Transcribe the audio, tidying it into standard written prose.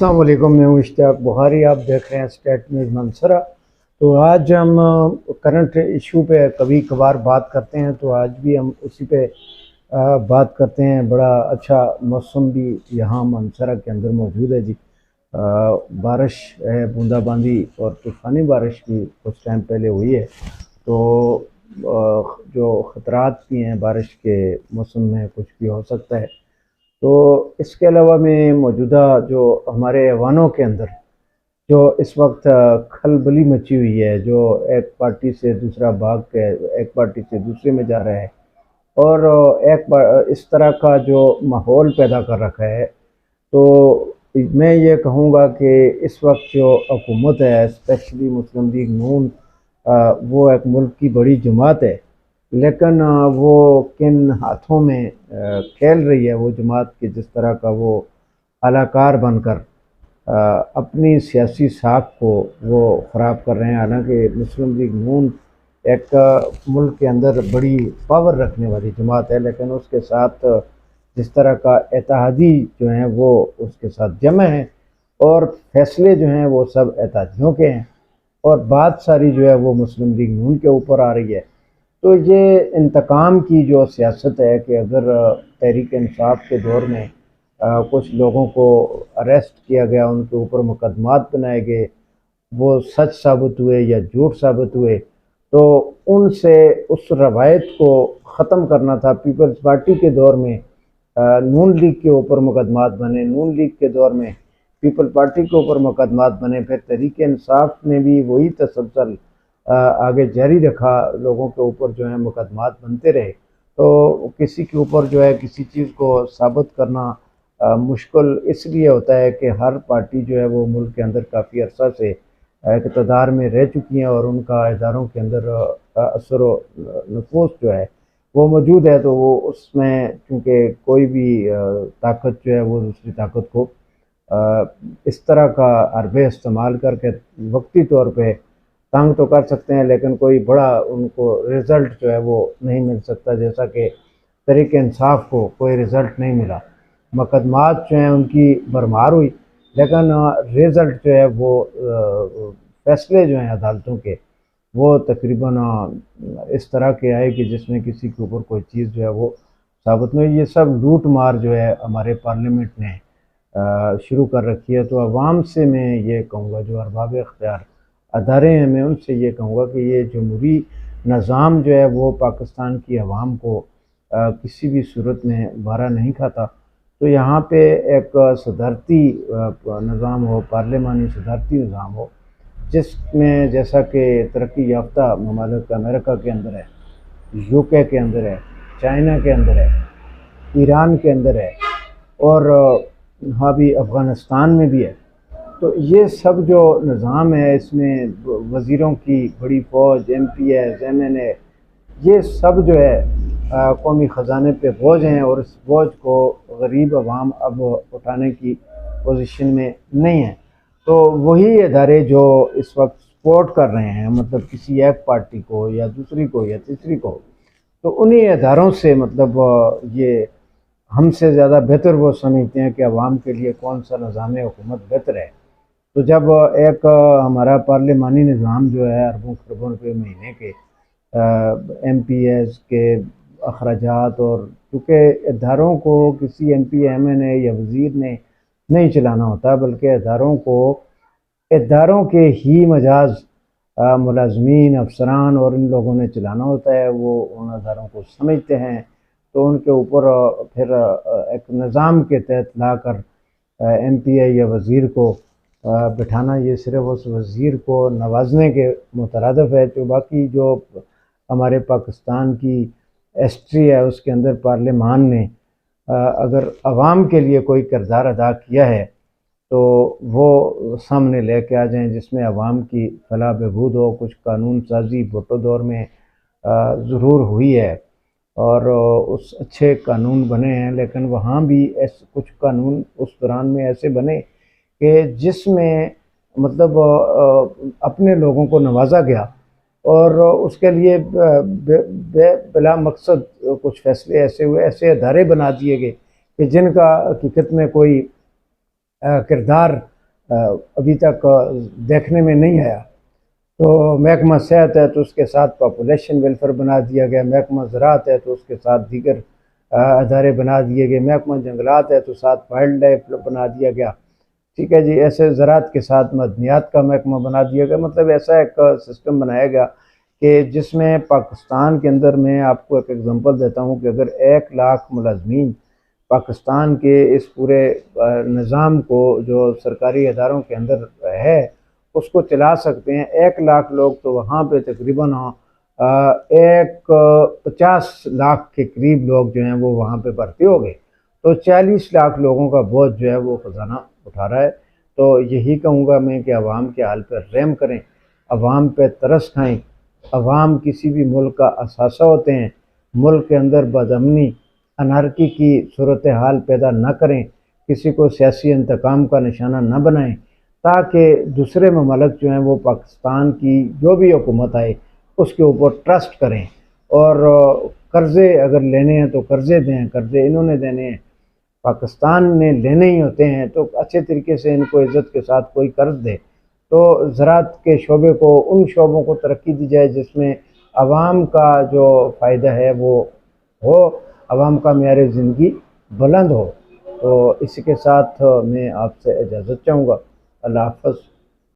अस्सलाम वालेकुम, मैं हूँ इश्तियाक बुखारी। आप देख रहे हैं स्टेट न्यूज़ मंसरा। तो आज हम करंट इशू पे कभी कभार बात करते हैं, तो आज भी हम उसी पे बात करते हैं। बड़ा अच्छा मौसम भी यहाँ मंसरा के अंदर मौजूद है जी। बारिश है, बूंदाबांदी और तूफ़ानी बारिश भी कुछ टाइम पहले हुई है। तो जो ख़तरात भी हैं, बारिश के मौसम में कुछ भी हो सकता है। तो इसके अलावा में मौजूदा जो हमारे ऐवानों के अंदर जो इस वक्त खलबली मची हुई है, जो एक पार्टी से दूसरा भाग के एक पार्टी से दूसरे में जा रहा है, और एक बार इस तरह का जो माहौल पैदा कर रखा है, तो मैं ये कहूँगा कि इस वक्त जो हुकूमत है, स्पेशली मुस्लिम लीग नून, वो एक मुल्क की बड़ी जमात है, लेकिन वो किन हाथों में खेल रही है वो जमात की, जिस तरह का वो अलाकार बनकर अपनी सियासी साख को वो ख़राब कर रहे हैं। हालांकि मुस्लिम लीग नून एक मुल्क के अंदर बड़ी पावर रखने वाली जमात है, लेकिन उसके साथ जिस तरह का इत्तेहादी जो हैं वो उसके साथ जमा हैं, और फैसले जो हैं वो सब इत्तेहादियों के हैं, और बात सारी जो है वो मुस्लिम लीग नून के ऊपर आ रही है। तो ये इंतकाम की जो सियासत है कि अगर तहरीक इंसाफ के दौर में कुछ लोगों को अरेस्ट किया गया, उनके ऊपर मुकदमात बनाए गए, वो सच साबित हुए या झूठ साबित हुए, तो उनसे उस रवायत को ख़त्म करना था। पीपल्स पार्टी के दौर में नून लीग के ऊपर मुकदमात बने, नून लीग के दौर में पीपल पार्टी के ऊपर मुकदमात बने, फिर तहरीक इंसाफ ने भी वही तसलसल आगे जारी रखा, लोगों के ऊपर जो है मुकदमात बनते रहे। तो किसी के ऊपर जो है किसी चीज़ को साबित करना मुश्किल इसलिए होता है कि हर पार्टी जो है वो मुल्क के अंदर काफ़ी अरसा से इक़्तिदार में रह चुकी हैं, और उनका इदारों के अंदर असर व नफूस जो है वो मौजूद है। तो वो उसमें चूँकि कोई भी ताकत जो है वो दूसरी ताकत को इस तरह का हरबे इस्तेमाल करके वक्ती तौर पे तंग तो कर सकते हैं, लेकिन कोई बड़ा उनको रिज़ल्ट जो है वो नहीं मिल सकता। जैसा कि तहरीक इंसाफ को कोई रिज़ल्ट नहीं मिला, मुकदमात जो हैं उनकी भरमार हुई, लेकिन रिज़ल्ट जो है वो फैसले जो हैं अदालतों के वो तकरीबन इस तरह के आए कि जिसमें किसी के ऊपर कोई चीज़ जो है वो साबित नहीं। ये सब लूट मार जो है हमारे पार्लियामेंट ने शुरू कर रखी है। तो अवाम से मैं ये कहूँगा, जो अरबाब इख्तियार अदारे हैं, मैं उनसे ये कहूँगा कि ये जमहूरी निज़ाम जो है वो पाकिस्तान की अवाम को किसी भी सूरत में बारा नहीं खाता। तो यहाँ पे एक सदारती निज़ाम हो, पार्लिमानी सदारती निज़ाम हो, जिसमें जैसा कि तरक्की याफ्ता ममालिक अमेरिका के अंदर है, यूके के अंदर है, चाइना के अंदर है, ईरान के अंदर है, और हाँ भी अफ़गानिस्तान में भी है। तो ये सब जो निज़ाम है, इसमें वज़ीरों की बड़ी फ़ौज, MPs, MNA, ये सब जो है कौमी ख़जाने पे बोझ हैं, और इस बोझ को गरीब अवाम अब उठाने की पोजीशन में नहीं है। तो वही इदारे जो इस वक्त सपोर्ट कर रहे हैं, मतलब किसी एक पार्टी को या दूसरी को या तीसरी को, तो उन्हीं इदारों से मतलब ये हमसे ज़्यादा बेहतर वो समझते हैं कि अवाम के लिए कौन सा निज़ाम हुकूमत बेहतर है। तो जब एक हमारा पार्लिमानी निज़ाम जो है अरबों खरबों रुपये महीने के MPs के अखराजात, और चूँकि इदारों को किसी MP MNA या वज़ीर ने नहीं चलाना होता, बल्कि इदारों के ही मजाज मुलाजमीन, अफसरान और इन लोगों ने चलाना होता है। वो उन इदारों को समझते हैं, तो उनके ऊपर फिर एक निज़ाम के तहत ला कर MPA या वज़ीर को बिठाना, ये सिर्फ उस वज़ीर को नवाजने के मुतरादिफ है। तो बाकी जो हमारे पाकिस्तान की हिस्ट्री है, उसके अंदर पार्लिमान ने अगर अवाम के लिए कोई किरदार अदा किया है, तो वो सामने लेके आ जाएं, जिसमें अवाम की फलाह बहबूद हो। कुछ कानून साजी भुट्टो दौर में ज़रूर हुई है, और उस अच्छे कानून बने हैं, लेकिन वहाँ भी ऐसे कुछ कानून उस दौरान में ऐसे बने कि जिसमें मतलब अपने लोगों को नवाजा गया, और उसके लिए बिला मकसद कुछ फैसले ऐसे हुए, ऐसे अदारे बना दिए गए कि जिनका हकीकत में कोई किरदार अभी तक देखने में नहीं आया। तो महकमा सेहत है तो उसके साथ पॉपुलेशन वेलफेयर बना दिया गया, महकमा ज़राअत है तो उसके साथ दीगर अदारे बना दिए गए, महकमा जंगलात है तो साथ वाइल्ड लाइफ बना दिया गया। ठीक है जी, ऐसे ज़राअत के साथ मदनियात का महकमा बना दिया गया। मतलब ऐसा एक सिस्टम बनाया गया कि जिसमें पाकिस्तान के अंदर, मैं आपको एक एग्जांपल देता हूँ कि अगर 1 लाख मुलाजमीन पाकिस्तान के इस पूरे निज़ाम को जो सरकारी इदारों के अंदर है उसको चला सकते हैं, 1 लाख लोग, तो वहाँ पे तकरीबन 50 लाख के करीब लोग जो हैं वो वहाँ पे भर्ती हो गए। तो 40 लाख लोगों का बोझ जो है वो ख़जाना उठा रहा है। तो यही कहूँगा मैं कि अवाम के हाल पर रहम करें, अवाम पे तरस खाएँ। अवाम किसी भी मुल्क का असासा होते हैं। मुल्क के अंदर बदअमनी, अनारकी की सूरत हाल पैदा न करें, किसी को सियासी इंतकाम का निशाना न बनाएं, ताकि दूसरे ममालिक जो हैं वो पाकिस्तान की जो भी हुकूमत आए उसके ऊपर ट्रस्ट करें। और कर्ज़े अगर लेने हैं तो कर्ज़े दें, कर्ज़े इन्होंने देने हैं, पाकिस्तान ने लेने ही होते हैं, तो अच्छे तरीके से इनको इज़्ज़त के साथ कोई कर्ज़ दे। तो ज़राअत के शोबे को, उन शोबों को तरक्की दी जाए जिसमें आवाम का जो फ़ायदा है वो हो, आवाम का मेयार ज़िंदगी बुलंद हो। तो इसी के साथ मैं आपसे इजाज़त चाहूँगा। अल्लाह हाफ़िज़।